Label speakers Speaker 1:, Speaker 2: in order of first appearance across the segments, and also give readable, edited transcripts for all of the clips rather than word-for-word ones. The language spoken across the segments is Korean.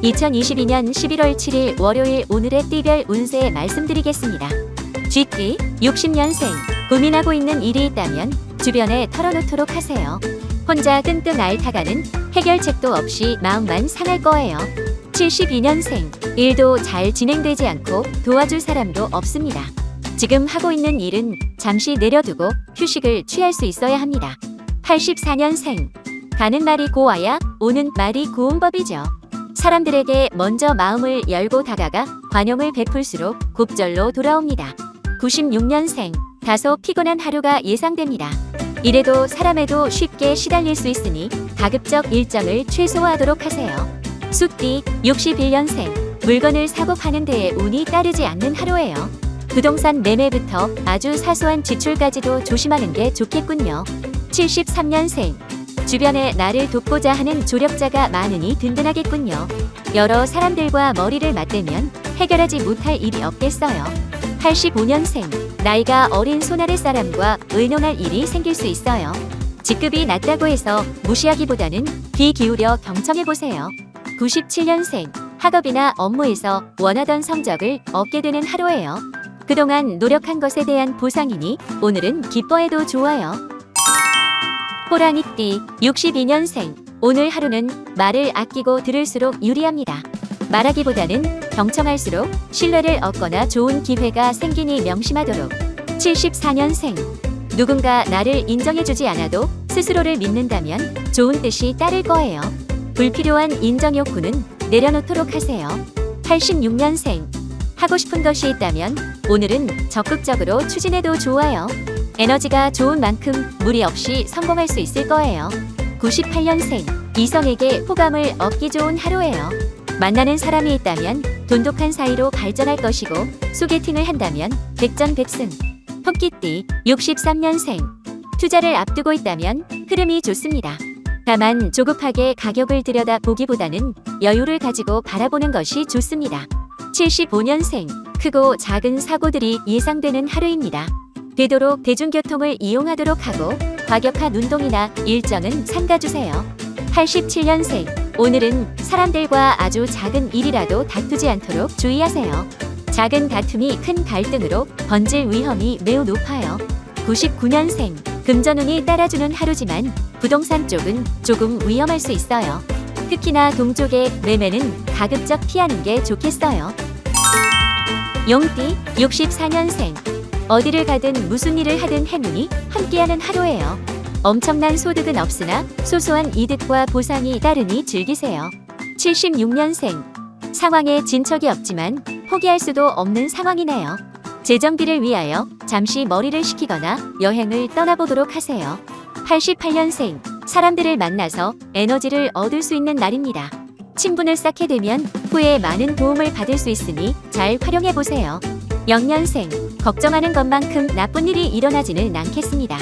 Speaker 1: 2022년 11월 7일 월요일 오늘의 띠별 운세 말씀드리겠습니다. 쥐띠 60년생 고민하고 있는 일이 있다면 주변에 털어놓도록 하세요. 혼자 끙끙 앓다가는 해결책도 없이 마음만 상할 거예요. 72년생 일도 잘 진행되지 않고 도와줄 사람도 없습니다. 지금 하고 있는 일은 잠시 내려두고 휴식을 취할 수 있어야 합니다. 84년생 가는 말이 고와야 오는 말이 고운 법이죠. 사람들에게 먼저 마음을 열고 다가가 관용을 베풀수록 곱절로 돌아옵니다. 96년생 다소 피곤한 하루가 예상됩니다. 이래도 사람에도 쉽게 시달릴 수 있으니 가급적 일정을 최소화하도록 하세요. 숫띠 61년생 물건을 사고 파는 데에 운이 따르지 않는 하루예요. 부동산 매매부터 아주 사소한 지출까지도 조심하는 게 좋겠군요. 73년생 주변에 나를 돕고자 하는 조력자가 많으니 든든하겠군요. 여러 사람들과 머리를 맞대면 해결하지 못할 일이 없겠어요. 85년생 나이가 어린 손아래 사람과 의논할 일이 생길 수 있어요. 직급이 낮다고 해서 무시하기보다는 귀 기울여 경청해보세요. 97년생 학업이나 업무에서 원하던 성적을 얻게 되는 하루예요. 그동안 노력한 것에 대한 보상이니 오늘은 기뻐해도 좋아요. 호랑이띠 62년생 오늘 하루는 말을 아끼고 들을수록 유리합니다. 말하기보다는 경청할수록 신뢰를 얻거나 좋은 기회가 생기니 명심하도록. 74년생 누군가 나를 인정해주지 않아도 스스로를 믿는다면 좋은 뜻이 따를 거예요. 불필요한 인정 욕구는 내려놓도록 하세요. 86년생 하고 싶은 것이 있다면 오늘은 적극적으로 추진해도 좋아요. 에너지가 좋은 만큼 무리 없이 성공할 수 있을 거예요. 98년생 이성에게 호감을 얻기 좋은 하루예요. 만나는 사람이 있다면 돈독한 사이로 발전할 것이고 소개팅을 한다면 백전백승. 토끼띠 63년생 투자를 앞두고 있다면 흐름이 좋습니다. 다만 조급하게 가격을 들여다보기보다는 여유를 가지고 바라보는 것이 좋습니다. 75년생 크고 작은 사고들이 예상되는 하루입니다. 되도록 대중교통을 이용하도록 하고 과격한 운동이나 일정은 삼가주세요. 87년생 오늘은 사람들과 아주 작은 일이라도 다투지 않도록 주의하세요. 작은 다툼이 큰 갈등으로 번질 위험이 매우 높아요. 99년생 금전운이 따라주는 하루지만 부동산 쪽은 조금 위험할 수 있어요. 특히나 동쪽의 매매는 가급적 피하는 게 좋겠어요. 용띠 64년생 어디를 가든 무슨 일을 하든 행운이 함께하는 하루예요. 엄청난 소득은 없으나 소소한 이득과 보상이 따르니 즐기세요. 76년생 상황에 진척이 없지만 포기할 수도 없는 상황이네요. 재정비를 위하여 잠시 머리를 식히거나 여행을 떠나보도록 하세요. 88년생 사람들을 만나서 에너지를 얻을 수 있는 날입니다. 친분을 쌓게 되면 후에 많은 도움을 받을 수 있으니 잘 활용해보세요. 0년생 걱정하는 것만큼 나쁜 일이 일어나지는 않겠습니다.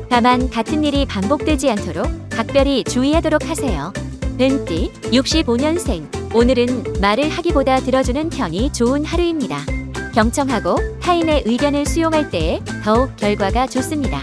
Speaker 1: 다만 같은 일이 반복되지 않도록 각별히 주의하도록 하세요. 은띠 65년생 오늘은 말을 하기보다 들어주는 편이 좋은 하루입니다. 경청하고 타인의 의견을 수용할 때에 더욱 결과가 좋습니다.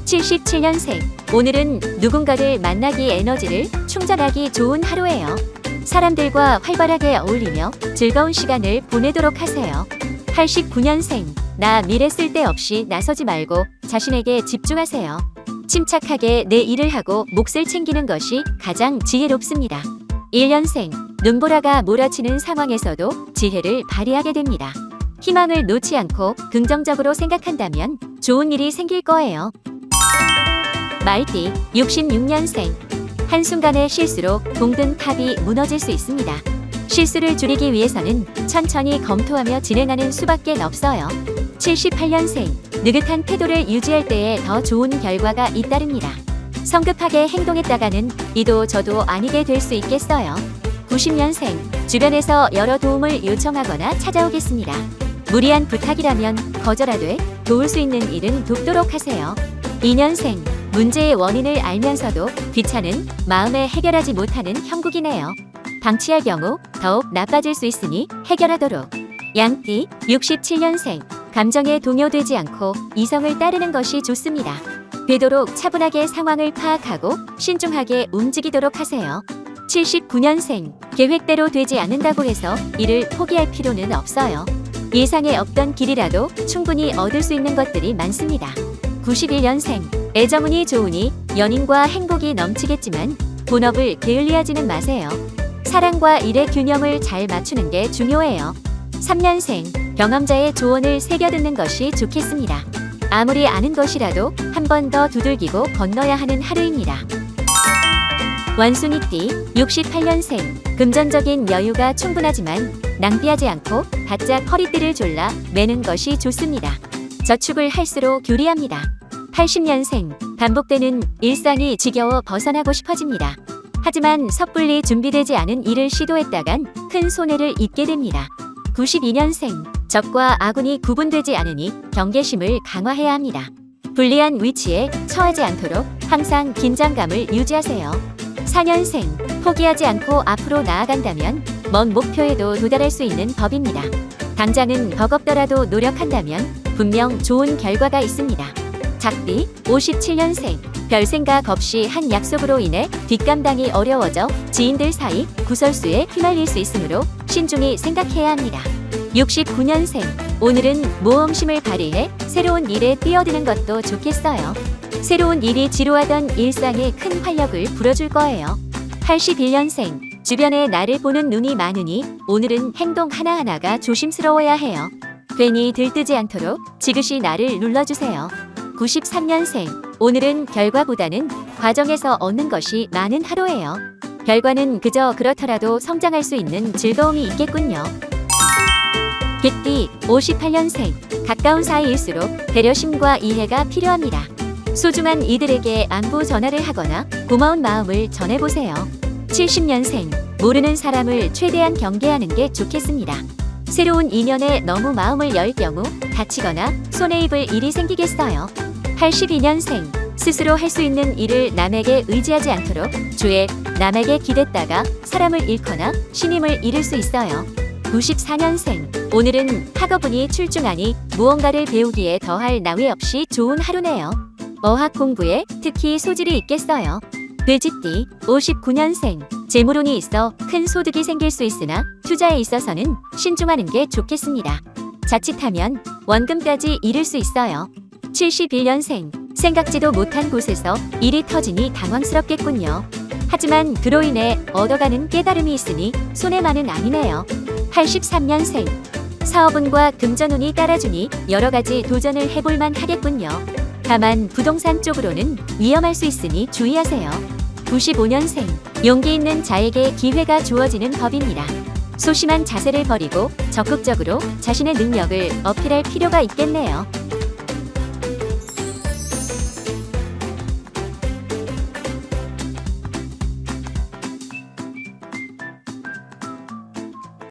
Speaker 1: 77년생 오늘은 누군가를 만나기 에너지를 충전하기 좋은 하루예요. 사람들과 활발하게 어울리며 즐거운 시간을 보내도록 하세요. 89년생 나 미래 쓸데없이 나서지 말고 자신에게 집중하세요. 침착하게 내 일을 하고 몫을 챙기는 것이 가장 지혜롭습니다. 1년생 눈보라가 몰아치는 상황에서도 지혜를 발휘하게 됩니다. 희망을 놓지 않고 긍정적으로 생각한다면 좋은 일이 생길 거예요. 말띠 66년생 한순간의 실수로 공든 탑이 무너질 수 있습니다. 실수를 줄이기 위해서는 천천히 검토하며 진행하는 수밖에 없어요. 78년생 느긋한 태도를 유지할 때에 더 좋은 결과가 잇따릅니다. 성급하게 행동했다가는 이도 저도 아니게 될 수 있겠어요. 90년생 주변에서 여러 도움을 요청하거나 찾아오겠습니다. 무리한 부탁이라면 거절하되 도울 수 있는 일은 돕도록 하세요. 2년생 문제의 원인을 알면서도 귀찮은 마음에 해결하지 못하는 형국이네요. 방치할 경우 더욱 나빠질 수 있으니 해결하도록. 양띠 67년생 감정에 동요되지 않고 이성을 따르는 것이 좋습니다. 되도록 차분하게 상황을 파악하고 신중하게 움직이도록 하세요. 79년생. 계획대로 되지 않는다고 해서 이를 포기할 필요는 없어요. 예상에 없던 길이라도 충분히 얻을 수 있는 것들이 많습니다. 91년생. 애정운이 좋으니 연인과 행복이 넘치겠지만 본업을 게을리하지는 마세요. 사랑과 일의 균형을 잘 맞추는 게 중요해요. 3년생. 경험자의 조언을 새겨듣는 것이 좋겠습니다. 아무리 아는 것이라도 한 번 더 두들기고 건너야 하는 하루입니다. 원숭이띠. 68년생. 금전적인 여유가 충분하지만 낭비하지 않고 바짝 허리띠를 졸라 매는 것이 좋습니다. 저축을 할수록 유리합니다. 80년생. 반복되는 일상이 지겨워 벗어나고 싶어집니다. 하지만 섣불리 준비되지 않은 일을 시도했다간 큰 손해를 입게 됩니다. 92년생. 적과 아군이 구분되지 않으니 경계심을 강화해야 합니다. 불리한 위치에 처하지 않도록 항상 긴장감을 유지하세요. 4년생. 포기하지 않고 앞으로 나아간다면 먼 목표에도 도달할 수 있는 법입니다. 당장은 버겁더라도 노력한다면 분명 좋은 결과가 있습니다. 작비. 57년생. 별 생각 없이 한 약속으로 인해 뒷감당이 어려워져 지인들 사이 구설수에 휘말릴 수 있으므로 신중히 생각해야 합니다. 69년생. 오늘은 모험심을 발휘해 새로운 일에 뛰어드는 것도 좋겠어요. 새로운 일이 지루하던 일상에 큰 활력을 불어줄 거예요. 81년생. 주변에 나를 보는 눈이 많으니 오늘은 행동 하나하나가 조심스러워야 해요. 괜히 들뜨지 않도록 지그시 나를 눌러주세요. 93년생. 오늘은 결과보다는 과정에서 얻는 것이 많은 하루예요. 결과는 그저 그렇더라도 성장할 수 있는 즐거움이 있겠군요. 개띠. 58년생. 가까운 사이일수록 배려심과 이해가 필요합니다. 소중한 이들에게 안부 전화를 하거나 고마운 마음을 전해보세요. 70년생. 모르는 사람을 최대한 경계하는 게 좋겠습니다. 새로운 인연에 너무 마음을 열 경우 다치거나 손해 입을 일이 생기겠어요. 82년생. 스스로 할 수 있는 일을 남에게 의지하지 않도록 주에 남에게 기댔다가 사람을 잃거나 신임을 잃을 수 있어요. 94년생. 오늘은 학업운이 출중하니 무언가를 배우기에 더할 나위 없이 좋은 하루네요. 어학 공부에 특히 소질이 있겠어요. 돼지띠. 59년생. 재물운이 있어 큰 소득이 생길 수 있으나 투자에 있어서는 신중하는 게 좋겠습니다. 자칫하면 원금까지 잃을 수 있어요. 71년생. 생각지도 못한 곳에서 일이 터지니 당황스럽겠군요. 하지만 그로 인해 얻어가는 깨달음이 있으니 손해만은 아니네요. 83년생. 사업운과 금전운이 따라주니 여러가지 도전을 해볼만 하겠군요. 다만 부동산 쪽으로는 위험할 수 있으니 주의하세요. 95년생. 용기 있는 자에게 기회가 주어지는 법입니다. 소심한 자세를 버리고 적극적으로 자신의 능력을 어필할 필요가 있겠네요.